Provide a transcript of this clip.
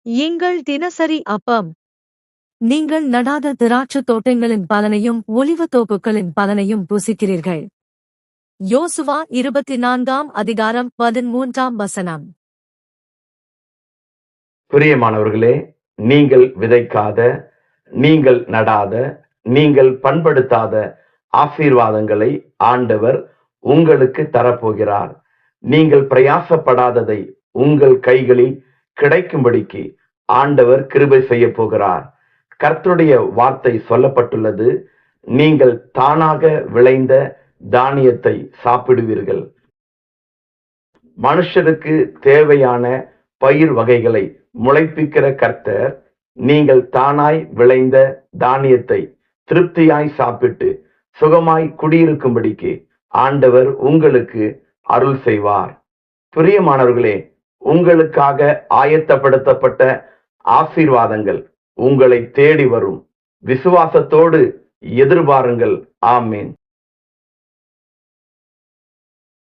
எங்கள் தினசரி அப்பம். நீங்கள் நடாத திராட்சைத் தோட்டங்களின் பலனையும் ஒலிவத் தோப்புகளின் பலனையும் புசிக்கிறீர்கள். யோசுவா 24:13. பிரியமானவர்களே, நீங்கள் விதைக்காத, நீங்கள் நடாத, நீங்கள் பண்படுத்தாத ஆசீர்வாதங்களை ஆண்டவர் உங்களுக்கு தரப்போகிறார். நீங்கள் பிரயாசப்படாததை உங்கள் கைகளில் கிடைக்கும்படிக்கு ஆண்டவர் கிருபை செய்ய போகிறார். கர்த்தருடைய வார்த்தை சொல்லப்பட்டுள்ளது, நீங்கள் தானாக விளைந்த தானியத்தை சாப்பிடுவீர்கள். மனுஷருக்கு தேவையான பயிர் வகைகளை முளைப்பிக்கிற கர்த்தர், நீங்கள் தானாய் விளைந்த தானியத்தை திருப்தியாய் சாப்பிட்டு சுகமாய் குடியிருக்கும்படிக்கு ஆண்டவர் உங்களுக்கு அருள் செய்வார். பிரியமானவர்களே, உங்களுக்காக ஆயத்தப்படுத்தப்பட்ட ஆசீர்வாதங்கள் உங்களை தேடி வரும். விசுவாசத்தோடு எதிர்பாருங்கள். ஆமீன்.